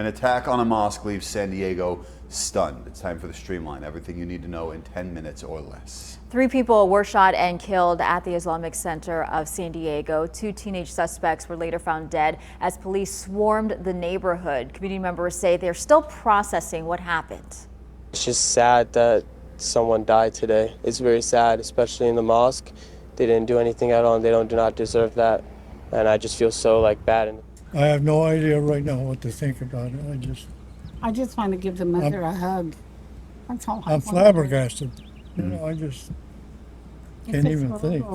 An attack on a mosque leaves San Diego stunned. It's time for the Streamline. Everything you need to know in 10 minutes or less. 3 people were shot and killed at the Islamic Center of San Diego. 2 teenage suspects were later found dead as police swarmed the neighborhood. Community members say they're still processing what happened. It's just sad that someone died today. It's very sad, especially in the mosque. They didn't do anything at all and they do not deserve that. And I just feel so bad. I have no idea right now what to think about it. I just want to give the mother a hug. That's all I'm flabbergasted. I just can't even think.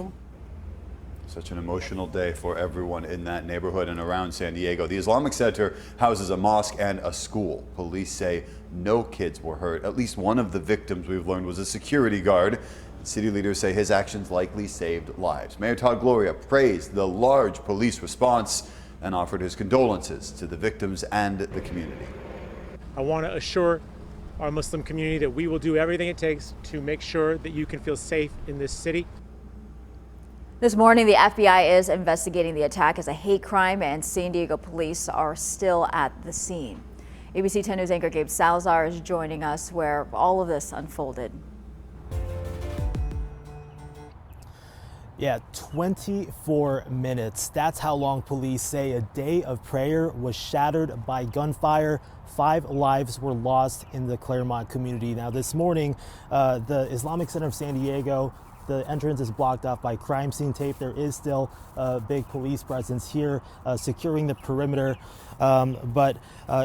Such an emotional day for everyone in that neighborhood and around San Diego. The Islamic Center houses a mosque and a school. Police say no kids were hurt. At least one of the victims, we've learned, was a security guard. City leaders say his actions likely saved lives. Mayor Todd Gloria praised the large police response and offered his condolences to the victims and the community. I want to assure our Muslim community that we will do everything it takes to make sure that you can feel safe in this city. This morning, the FBI is investigating the attack as a hate crime, and San Diego police are still at the scene. ABC 10 News anchor Gabe Salazar is joining us where all of this unfolded. Yeah, 24 minutes. That's how long police say a day of prayer was shattered by gunfire. 5 lives were lost in the Claremont community. Now this morning, the Islamic Center of San Diego, the entrance is blocked off by crime scene tape. There is still a big police presence here securing the perimeter. But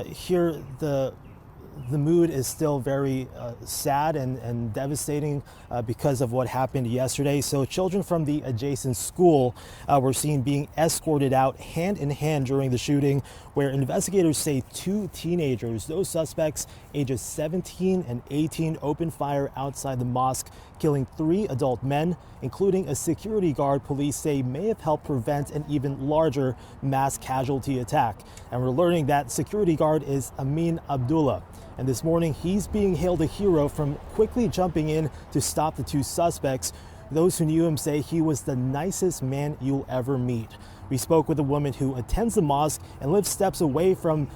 here the mood is still very sad and devastating because of what happened yesterday. So children from the adjacent school were seen being escorted out hand in hand during the shooting, where investigators say 2 teenagers, those suspects ages 17 and 18, opened fire outside the mosque, killing 3 adult men, including a security guard police say may have helped prevent an even larger mass casualty attack. And we're learning that security guard is Amin Abdullah. And this morning, he's being hailed a hero from quickly jumping in to stop the 2 suspects. Those who knew him say he was the nicest man you'll ever meet. We spoke with a woman who attends the mosque and lives steps away from,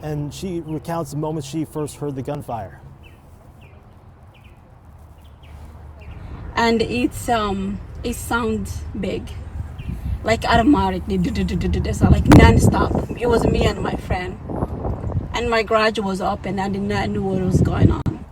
and she recounts the moment she first heard the gunfire. And it sounds big, like automatic, so like non-stop. It was me and my friend. And my garage was open. I did not know what was going on.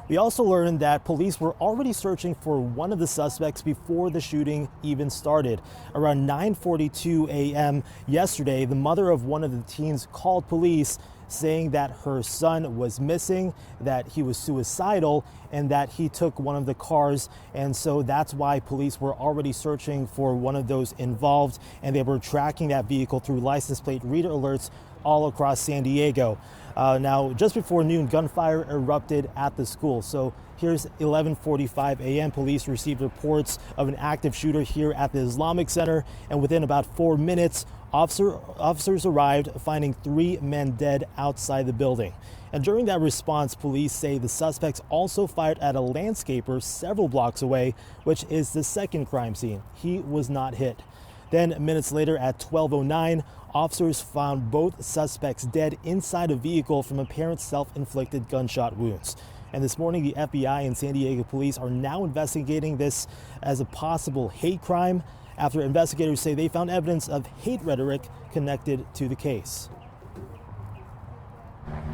We also learned that police were already searching for one of the suspects before the shooting even started. Around 9:42 a.m. yesterday, the mother of one of the teens called police saying that her son was missing, that he was suicidal, and that he took one of the cars. And so that's why police were already searching for one of those involved, and they were tracking that vehicle through license plate reader alerts all across San Diego. Now, just before noon, gunfire erupted at the school. So here's 11:45 a.m. Police received reports of an active shooter here at the Islamic Center, and within about 4 minutes, officers arrived, finding 3 men dead outside the building. And during that response, police say the suspects also fired at a landscaper several blocks away, which is the second crime scene. He was not hit. Then minutes later at 12:09, officers found both suspects dead inside a vehicle from apparent self-inflicted gunshot wounds. And this morning, the FBI and San Diego police are now investigating this as a possible hate crime after investigators say they found evidence of hate rhetoric connected to the case.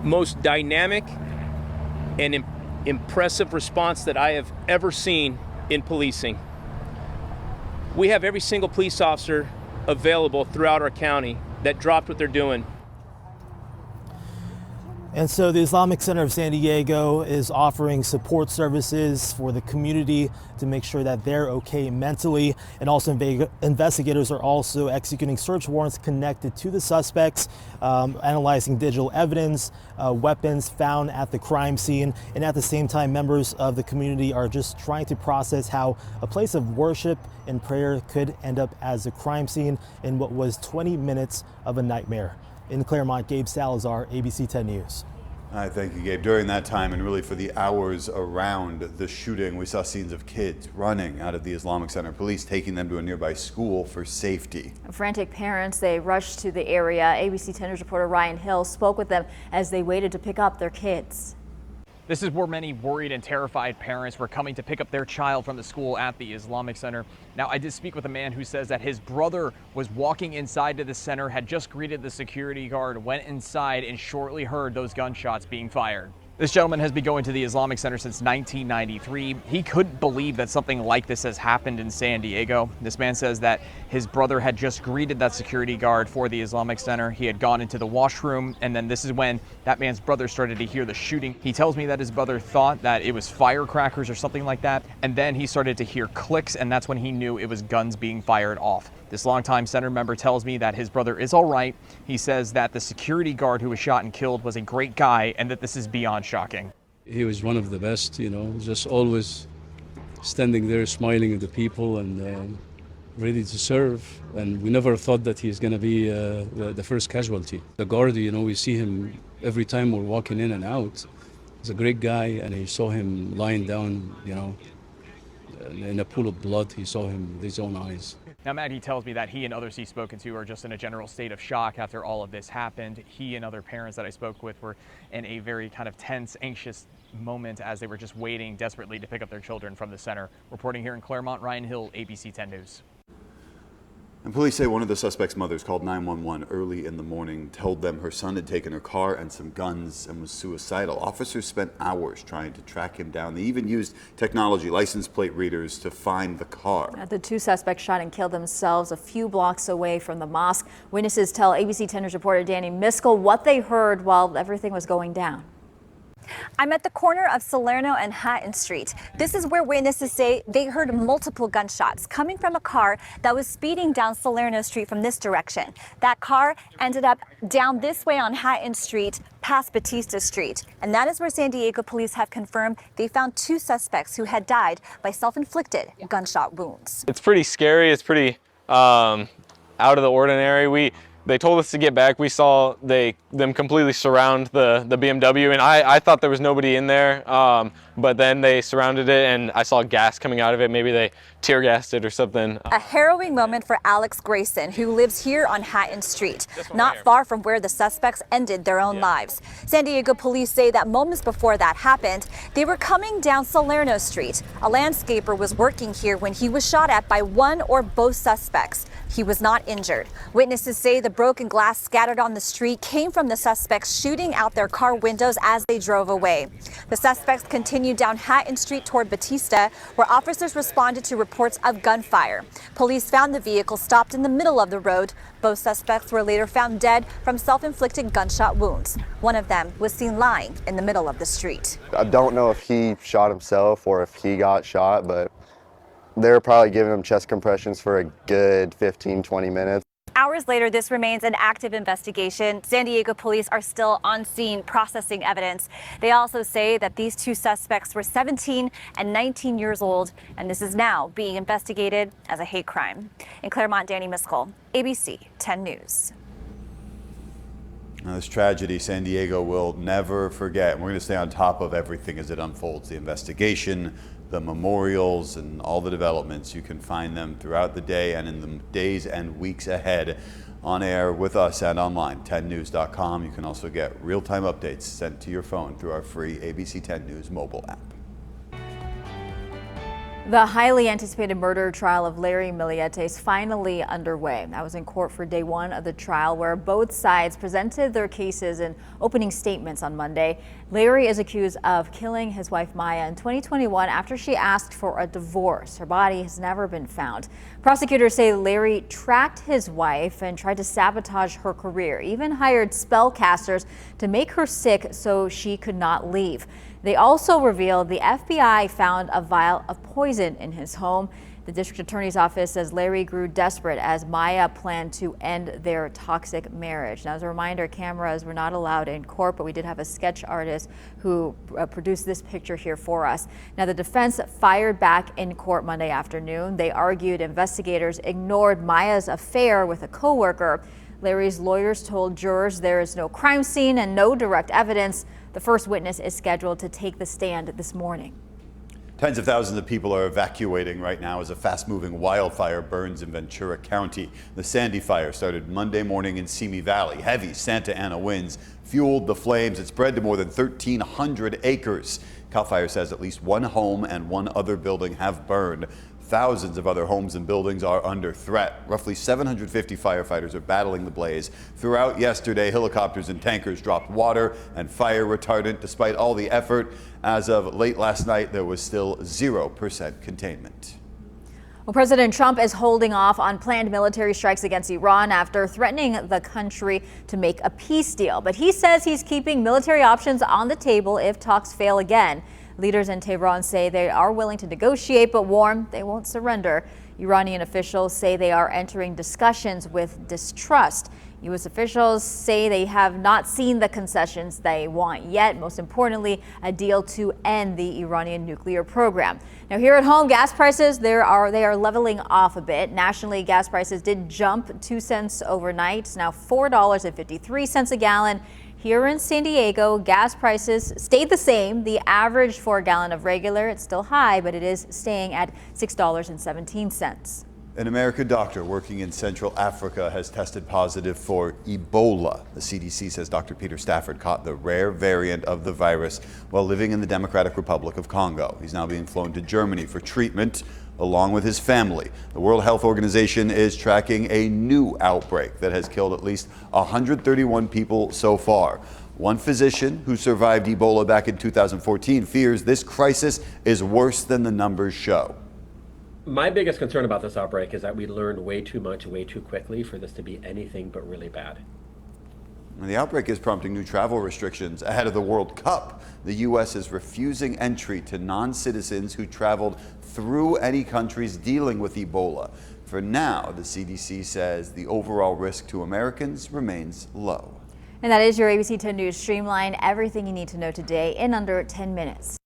Most dynamic and impressive response that I have ever seen in policing. We have every single police officer available throughout our county that dropped what they're doing. And so the Islamic Center of San Diego is offering support services for the community to make sure that they're okay mentally. And also investigators are also executing search warrants connected to the suspects, analyzing digital evidence, weapons found at the crime scene. And at the same time, members of the community are just trying to process how a place of worship and prayer could end up as a crime scene in what was 20 minutes of a nightmare. In Claremont, Gabe Salazar, ABC 10 News. I thank you, Gabe. During that time, and really for the hours around the shooting, we saw scenes of kids running out of the Islamic Center, police taking them to a nearby school for safety. Frantic parents, they rushed to the area. ABC 10 News reporter Ryan Hill spoke with them as they waited to pick up their kids. This is where many worried and terrified parents were coming to pick up their child from the school at the Islamic Center. Now, I did speak with a man who says that his brother was walking inside to the center, had just greeted the security guard, went inside, and shortly heard those gunshots being fired. This gentleman has been going to the Islamic Center since 1993. He couldn't believe that something like this has happened in San Diego. This man says that his brother had just greeted that security guard for the Islamic Center. He had gone into the washroom, and then this is when that man's brother started to hear the shooting. He tells me that his brother thought that it was firecrackers or something like that, and then he started to hear clicks, and that's when he knew it was guns being fired off. This longtime center member tells me that his brother is all right. He says that the security guard who was shot and killed was a great guy and that this is beyond shocking. He was one of the best, just always standing there smiling at the people and ready to serve. And we never thought that he's going to be the first casualty. The guard, we see him every time we're walking in and out. He's a great guy, and he saw him lying down, in a pool of blood. He saw him with his own eyes. Now, Matt, he tells me that he and others he's spoken to are just in a general state of shock after all of this happened. He and other parents that I spoke with were in a very kind of tense, anxious moment as they were just waiting desperately to pick up their children from the center. Reporting here in Claremont, Ryan Hill, ABC 10 News. And police say one of the suspect's mothers called 911 early in the morning, told them her son had taken her car and some guns and was suicidal. Officers spent hours trying to track him down. They even used technology, license plate readers, to find the car. The two suspects shot and killed themselves a few blocks away from the mosque. Witnesses tell ABC 10 News reporter Danny Miskell what they heard while everything was going down. I'm at the corner of Salerno and Hatton Street. This is where witnesses say they heard multiple gunshots coming from a car that was speeding down Salerno Street from this direction. That car ended up down this way on Hatton Street, past Batista Street. And that is where San Diego police have confirmed they found two suspects who had died by self-inflicted gunshot wounds. It's pretty scary. It's pretty out of the ordinary. They told us to get back. We saw them completely surround the BMW, and I thought there was nobody in there, but then they surrounded it, and I saw gas coming out of it. Maybe they tear gassed it or something. A harrowing moment for Alex Grayson, who lives here on Hatton Street, not far from where the suspects ended their own lives. San Diego police say that moments before that happened, they were coming down Salerno Street. A landscaper was working here when he was shot at by one or both suspects. He was not injured. Witnesses say the broken glass scattered on the street came from the suspects shooting out their car windows as they drove away. The suspects continued down Hatton Street toward Batista, where officers responded to reports of gunfire. Police found the vehicle stopped in the middle of the road. Both suspects were later found dead from self-inflicted gunshot wounds. One of them was seen lying in the middle of the street. I don't know if he shot himself or if he got shot, but they're probably giving him chest compressions for a good 15-20 minutes. Hours later, this remains an active investigation. San Diego police are still on scene processing evidence. They also say that these two suspects were 17 and 19 years old, and this is now being investigated as a hate crime. In Claremont, Danny Miskell, ABC 10 News. Now, this tragedy San Diego will never forget. We're going to stay on top of everything as it unfolds. The investigation, the memorials, and all the developments. You can find them throughout the day and in the days and weeks ahead on air with us and online, 10news.com. You can also get real-time updates sent to your phone through our free ABC 10 News mobile app. The highly anticipated murder trial of Larry Millete is finally underway. I was in court for day one of the trial, where both sides presented their cases in opening statements on Monday. Larry is accused of killing his wife Maya in 2021 after she asked for a divorce. Her body has never been found. Prosecutors say Larry tracked his wife and tried to sabotage her career, even hired spellcasters to make her sick so she could not leave. They also revealed the FBI found a vial of poison in his home. The district attorney's office says Larry grew desperate as Maya planned to end their toxic marriage. Now, as a reminder, cameras were not allowed in court, but we did have a sketch artist who produced this picture here for us. Now, the defense fired back in court Monday afternoon. They argued investigators ignored Maya's affair with a coworker. Larry's lawyers told jurors there is no crime scene and no direct evidence. The first witness is scheduled to take the stand this morning. Tens of thousands of people are evacuating right now as a fast-moving wildfire burns in Ventura County. The Sandy fire started Monday morning in Simi Valley. Heavy Santa Ana winds fueled the flames. It spread to more than 1,300 acres. CAL FIRE says at least one home and one other building have burned. Thousands of other homes and buildings are under threat. Roughly 750 firefighters are battling the blaze. Throughout yesterday, helicopters and tankers dropped water and fire retardant. Despite all the effort, as of late last night, there was still 0% containment. Well, President Trump is holding off on planned military strikes against Iran after threatening the country to make a peace deal. But he says he's keeping military options on the table if talks fail again. Leaders in Tehran say they are willing to negotiate, but warn they won't surrender. Iranian officials say they are entering discussions with distrust. U.S. officials say they have not seen the concessions they want yet. Most importantly, a deal to end the Iranian nuclear program. Now, here at home, gas prices they are leveling off a bit. Nationally, gas prices did jump 2 cents overnight. It's now $4.53 a gallon. Here in San Diego, gas prices stayed the same. The average for a gallon of regular, it's still high, but it is staying at $6.17. An American doctor working in Central Africa has tested positive for Ebola. The CDC says Dr. Peter Stafford caught the rare variant of the virus while living in the Democratic Republic of Congo. He's now being flown to Germany for treatment along with his family. The World Health Organization is tracking a new outbreak that has killed at least 131 people so far. One physician who survived Ebola back in 2014 fears this crisis is worse than the numbers show. My biggest concern about this outbreak is that we learned way too much way too quickly for this to be anything but really bad. The outbreak is prompting new travel restrictions ahead of the World Cup. The U.S. is refusing entry to non-citizens who traveled through any countries dealing with Ebola. For now, the CDC says the overall risk to Americans remains low. And that is your ABC 10 News Streamline. Everything you need to know today in under 10 minutes.